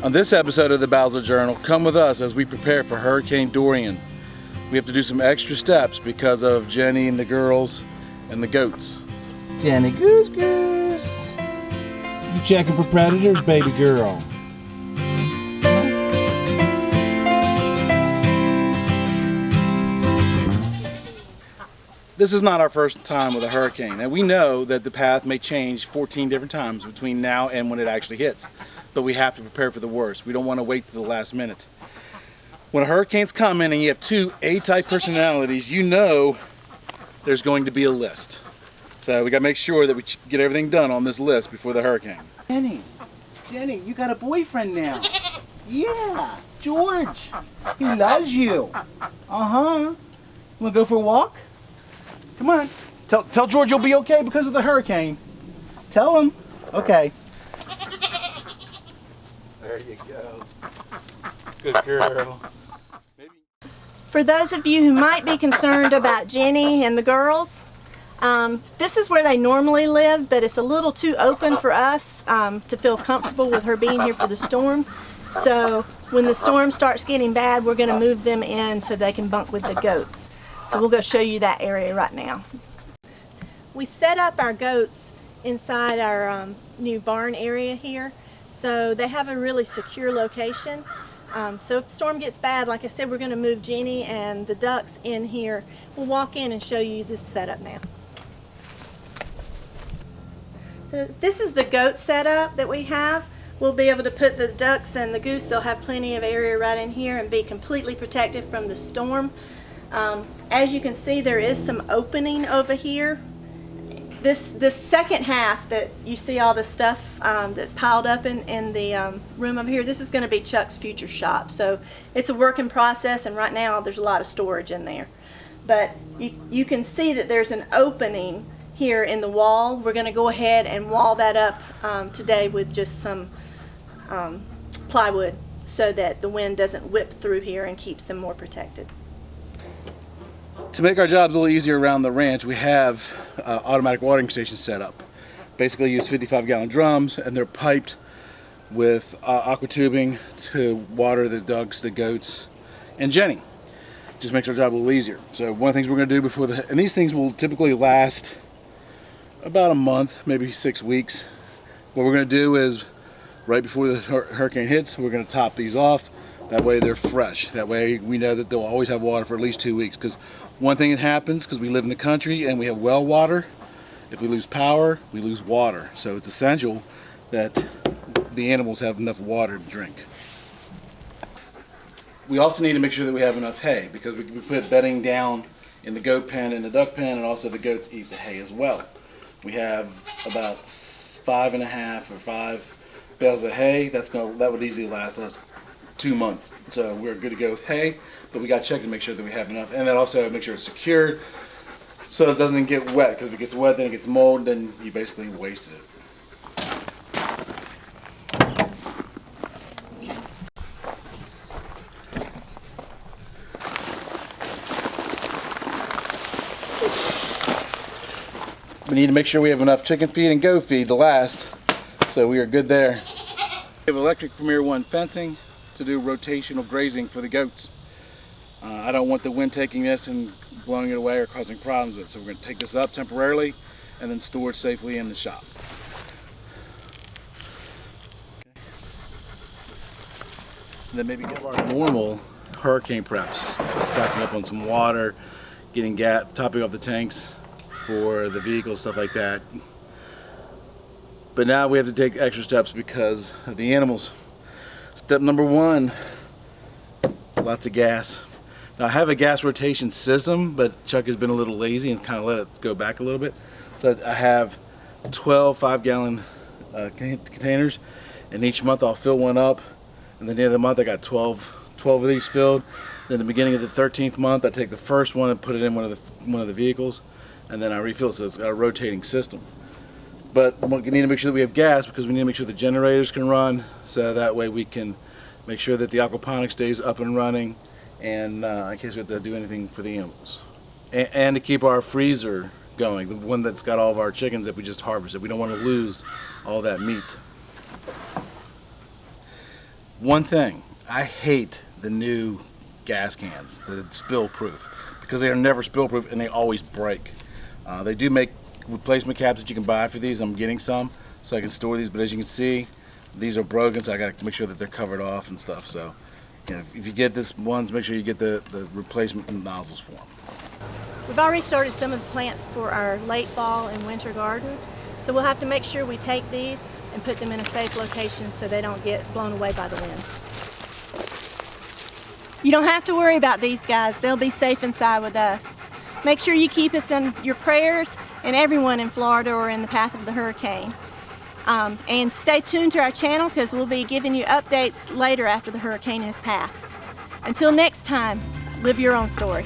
On this episode of the Bowser Journal, come with us as we prepare for Hurricane Dorian. We have to do some extra steps because of Gennie and the girls and the goats. Gennie Goose Goose! You checking for predators, baby girl? This is not our first time with a hurricane, and we know that the path may change 14 different times between now and when it actually hits. But we have to prepare for the worst. We don't want to wait to the last minute. When a hurricane's coming and you have two A-type personalities, you know there's going to be a list. So we got to make sure that we get everything done on this list before the hurricane. Gennie, you got a boyfriend now. Yeah, George. He loves you. Uh-huh. Wanna go for a walk? Come on. Tell George you'll be okay because of the hurricane. Tell him. Okay. There you go. Good girl. For those of you who might be concerned about Gennie and the girls, this is where they normally live, but it's a little too open for us to feel comfortable with her being here for the storm. So when the storm starts getting bad, we're going to move them in so they can bunk with the goats. So we'll go show you that area right now. We set up our goats inside our new barn area here, so they have a really secure location. So if the storm gets bad, like I said, we're going to move Gennie and the ducks in here. We'll walk in and show you this setup now. So this is the goat setup that we have. We'll be able to put the ducks and the goose, they'll have plenty of area right in here and be completely protected from the storm. As you can see, there is some opening over here. This second half that you see all the stuff that's piled up in the room over here, this is going to be Chuck's future shop. So it's a work in process, and right now there's a lot of storage in there. But you can see that there's an opening here in the wall. We're going to go ahead and wall that up today with just some plywood so that the wind doesn't whip through here and keeps them more protected. To make our jobs a little easier around the ranch, we have automatic watering stations set up. Basically use 55-gallon drums, and they're piped with aqua tubing to water the ducks, the goats, and Gennie. Just makes our job a little easier. So one of the things we're going to do before and these things will typically last about a month, maybe 6 weeks. What we're going to do is, right before the hurricane hits, we're going to top these off. That way they're fresh. That way we know that they'll always have water for at least 2 weeks. Because one thing that happens, because we live in the country and we have well water, if we lose power, we lose water. So it's essential that the animals have enough water to drink. We also need to make sure that we have enough hay, because we put bedding down in the goat pen and the duck pen, and also the goats eat the hay as well. We have about 5.5 or 5 bales of hay. That would easily last us 2 months. So we're good to go with hay, but we got to check to make sure that we have enough, and then also make sure it's secured so it doesn't get wet, because if it gets wet then it gets mold, then you basically wasted it. We need to make sure we have enough chicken feed and goat feed to last, so we are good there. We have electric Premier 1 fencing to do rotational grazing for the goats. I don't want the wind taking this and blowing it away or causing problems with it, so we're going to take this up temporarily and then store it safely in the shop. Okay. And then maybe get our normal hurricane preps, stocking up on some water, getting gas, topping off the tanks for the vehicles, stuff like that. But now we have to take extra steps because of the animals. Step number 1, lots of gas. Now I have a gas rotation system, but Chuck has been a little lazy and kind of let it go back a little bit. So I have 12 5-gallon containers, and each month I'll fill one up, and then the end of the month I got 12 of these filled. Then the beginning of the 13th month I take the first one and put it in one of the vehicles, and then I refill it, so it's got a rotating system. But we need to make sure that we have gas, because we need to make sure the generators can run, so that way we can make sure that the aquaponics stays up and running, and in case we have to do anything for the animals. And to keep our freezer going, the one that's got all of our chickens that we just harvested. We don't want to lose all that meat. One thing, I hate the new gas cans, the spill proof, because they are never spill proof and they always break. They do make replacement caps that you can buy for these. I'm getting some so I can store these, but as you can see, these are broken, so I got to make sure that they're covered off and stuff. So, you know, if you get this ones, make sure you get the replacement nozzles for them. We've already started some of the plants for our late fall and winter garden, so we'll have to make sure we take these and put them in a safe location so they don't get blown away by the wind. You don't have to worry about these guys. They'll be safe inside with us. Make sure you keep us in your prayers and everyone in Florida or in the path of the hurricane. And stay tuned to our channel because we'll be giving you updates later after the hurricane has passed. Until next time, live your own story.